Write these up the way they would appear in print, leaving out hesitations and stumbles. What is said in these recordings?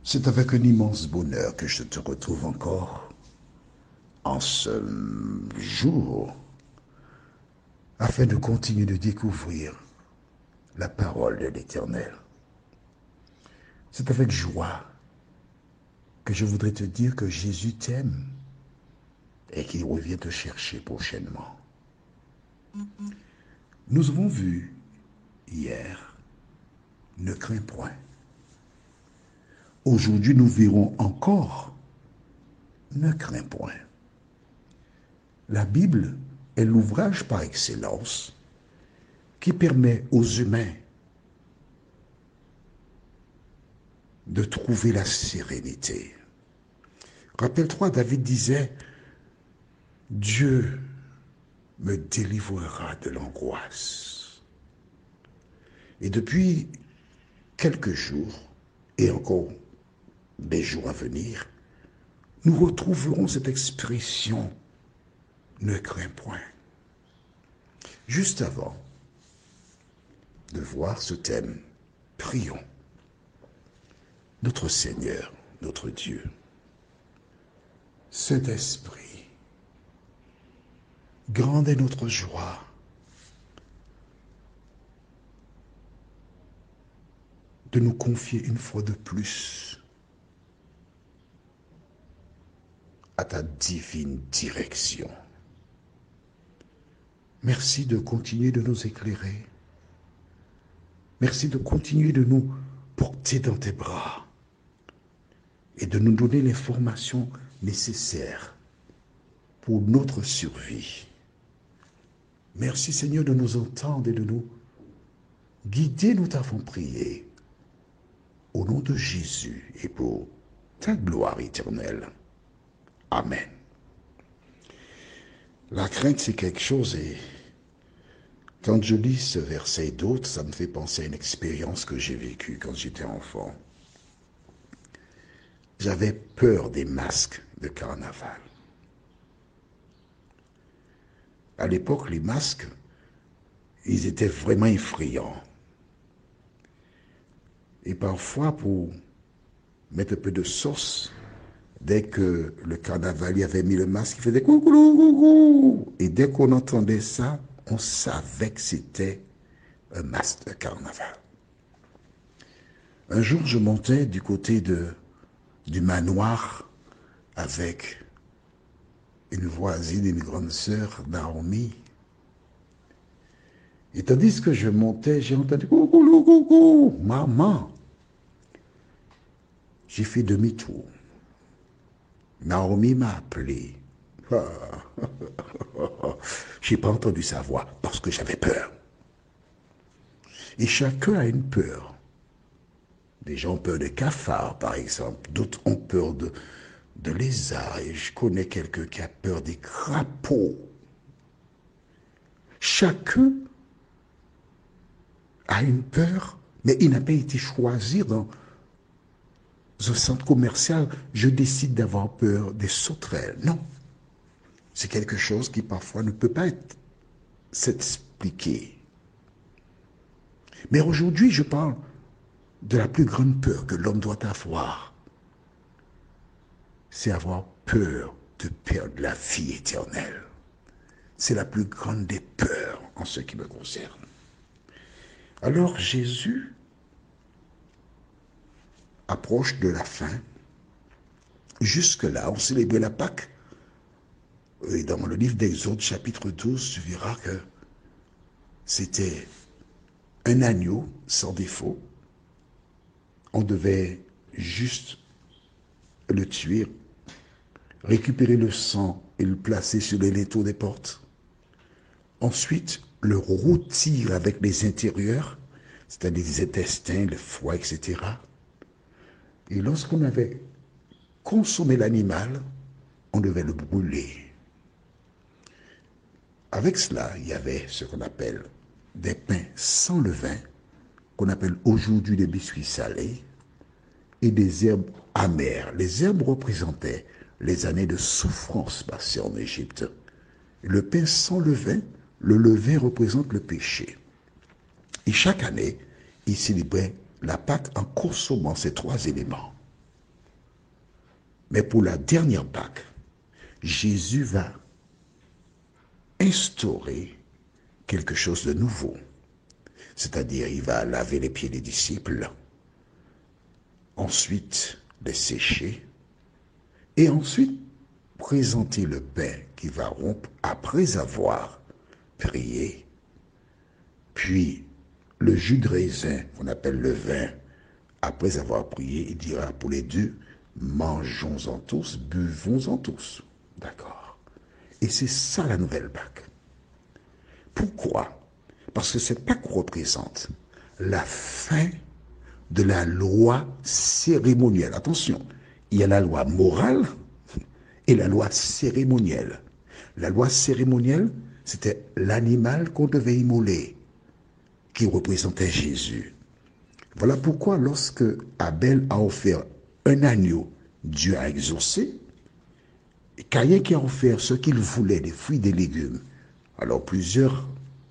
C'est avec un immense bonheur que je te retrouve encore en ce jour afin de continuer de découvrir la parole de l'Éternel. C'est avec joie que je voudrais te dire que Jésus t'aime et qu'il revient te chercher prochainement. Nous avons vu hier, ne crains point. Aujourd'hui, nous verrons encore, ne crains point. La Bible est l'ouvrage par excellence qui permet aux humains de trouver la sérénité. Rappelle-toi, David disait, Dieu me délivrera de l'angoisse. Et depuis quelques jours, et encore des jours à venir, nous retrouverons cette expression « ne crains point ». Juste avant de voir ce thème, prions. Notre Seigneur, notre Dieu, Saint-Esprit, grande est notre joie de nous confier une fois de plus à ta divine direction. Merci de continuer de nous éclairer. Merci de continuer de nous porter dans tes bras et de nous donner l'information nécessaire pour notre survie. Merci Seigneur de nous entendre et de nous guider, nous t'avons prié. Au nom de Jésus et pour ta gloire éternelle. Amen. La crainte, c'est quelque chose et quand je lis ce verset et d'autres, ça me fait penser à une expérience que j'ai vécue quand j'étais enfant. J'avais peur des masques de carnaval. À l'époque, les masques, ils étaient vraiment effrayants. Et parfois, pour mettre un peu de sauce, dès que le carnavalier avait mis le masque, il faisait coucou, coucou. Et dès qu'on entendait ça, on savait que c'était un masque de carnaval. Un jour, je montais du côté du manoir avec une voisine, une grande sœur, Naomi. Et tandis que je montais, j'ai entendu coucou, coucou, maman. J'ai fait demi-tour. Naomi m'a appelé. J'ai pas entendu sa voix parce que j'avais peur. Et chacun a une peur. Des gens ont peur des cafards, par exemple. D'autres ont peur de lézards. Et je connais quelqu'un qui a peur des crapauds. Chacun a une peur, mais il n'a pas été choisi dans un centre commercial. Je décide d'avoir peur des sauterelles. Non. C'est quelque chose qui parfois ne peut pas s'expliquer. Mais aujourd'hui, je parle de la plus grande peur que l'homme doit avoir. C'est avoir peur de perdre la vie éternelle. C'est la plus grande des peurs en ce qui me concerne. Alors Jésus approche de la fin. Jusque-là, on célébrait la Pâque. Et dans le livre d'Exode, chapitre 12, tu verras que c'était un agneau sans défaut. On devait juste le tuer, récupérer le sang et le placer sur les linteaux des portes. Ensuite, le rôtir avec les intérieurs, c'est-à-dire les intestins, le foie, etc. Et lorsqu'on avait consommé l'animal, on devait le brûler. Avec cela, il y avait ce qu'on appelle des pains sans levain, qu'on appelle aujourd'hui des biscuits salés, et des herbes amères. Les herbes représentaient les années de souffrance passées en Égypte. Le pain sans levain, le levain représente le péché. Et chaque année, ils célébraient la Pâque en consommant ces trois éléments. Mais pour la dernière Pâque, Jésus va instaurer quelque chose de nouveau. C'est-à-dire, il va laver les pieds des disciples, ensuite les sécher, et ensuite présenter le pain qu'il va rompre après avoir prié, puis le jus de raisin qu'on appelle le vin, après avoir prié, il dira pour les deux, mangeons-en tous, buvons-en tous. D'accord. Et c'est ça la nouvelle Pâque. Pourquoi? Parce que cette Pâque représente la fin de la loi cérémonielle. Attention, il y a la loi morale et la loi cérémonielle. La loi cérémonielle, c'était l'animal qu'on devait immoler, qui représentait Jésus. Voilà pourquoi lorsque Abel a offert un agneau, Dieu a exaucé. Et Caïn qui a offert ce qu'il voulait, des fruits, des légumes. Alors plusieurs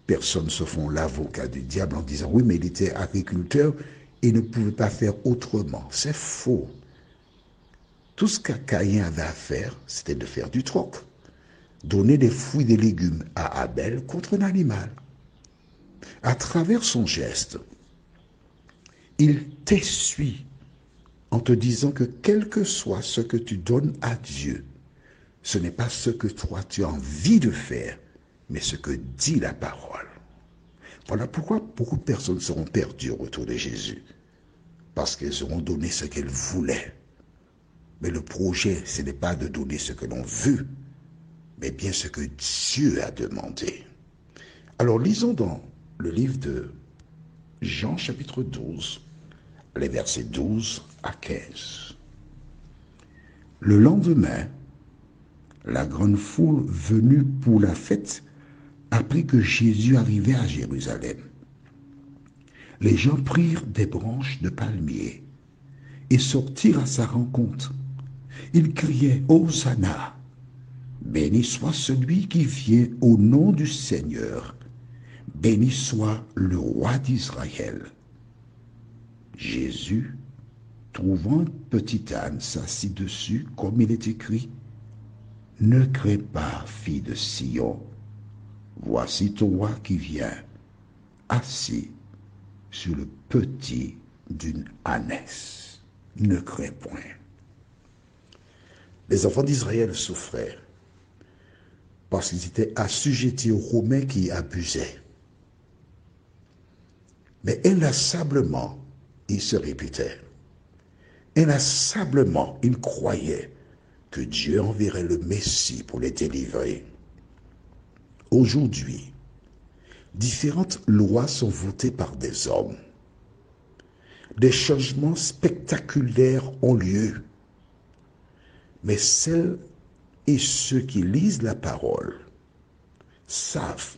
personnes se font l'avocat du diable en disant oui, mais il était agriculteur et ne pouvait pas faire autrement. C'est faux. Tout ce que Caïn avait à faire, c'était de faire du troc. Donner des fruits, des légumes à Abel contre un animal. À travers son geste, il t'essuie en te disant que quel que soit ce que tu donnes à Dieu, ce n'est pas ce que toi tu as envie de faire, mais ce que dit la parole. Voilà pourquoi beaucoup de personnes seront perdues au retour de Jésus, parce qu'elles auront donné ce qu'elles voulaient. Mais le projet, ce n'est pas de donner ce que l'on veut, mais bien ce que Dieu a demandé. Alors lisons dans le livre de Jean chapitre 12, les versets 12 à 15. Le lendemain, la grande foule venue pour la fête apprit que Jésus arrivait à Jérusalem. Les gens prirent des branches de palmier et sortirent à sa rencontre. Ils criaient « Hosanna ! Béni soit celui qui vient au nom du Seigneur. Béni soit le roi d'Israël. » Jésus, trouvant un petit âne, s'assit dessus, comme il est écrit, « Ne crains pas, fille de Sion, voici ton roi qui vient, assis sur le petit d'une ânesse. Ne crains point. » Les enfants d'Israël souffraient parce qu'ils étaient assujettis aux Romains qui abusaient. Mais inlassablement, ils se répétaient. Inlassablement, ils croyaient que Dieu enverrait le Messie pour les délivrer. Aujourd'hui, différentes lois sont votées par des hommes. Des changements spectaculaires ont lieu. Mais celles et ceux qui lisent la parole savent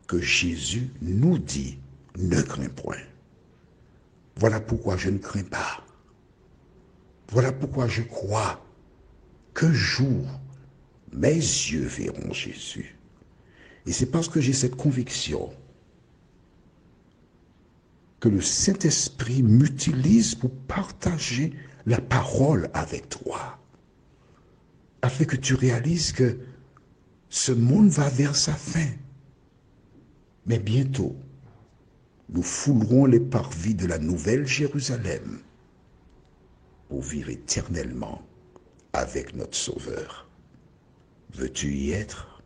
que Jésus nous dit « Ne crains point ». Voilà pourquoi je ne crains pas. Voilà pourquoi je crois qu'un jour, mes yeux verront Jésus. Et c'est parce que j'ai cette conviction que le Saint-Esprit m'utilise pour partager la parole avec toi, afin que tu réalises que ce monde va vers sa fin. Mais bientôt, nous foulerons les parvis de la nouvelle Jérusalem pour vivre éternellement avec notre Sauveur. Veux-tu y être?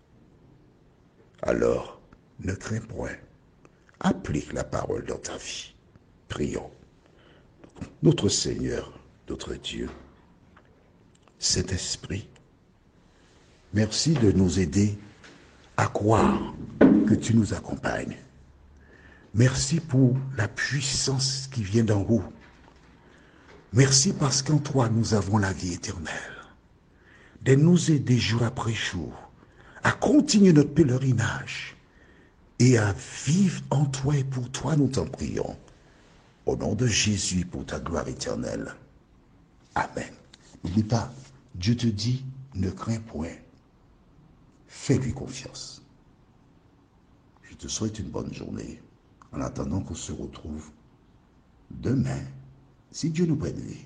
Alors, ne crains point. Applique la parole dans ta vie. Prions. Notre Seigneur, notre Dieu, Saint-Esprit, merci de nous aider à croire que tu nous accompagnes. Merci pour la puissance qui vient d'en haut. Merci parce qu'en toi, nous avons la vie éternelle. De nous aider jour après jour à continuer notre pèlerinage et à vivre en toi et pour toi, nous t'en prions. Au nom de Jésus, pour ta gloire éternelle. Amen. N'oublie pas, Dieu te dit, ne crains point. Fais-lui confiance. Je te souhaite une bonne journée, en attendant qu'on se retrouve demain, si Dieu nous prête vie.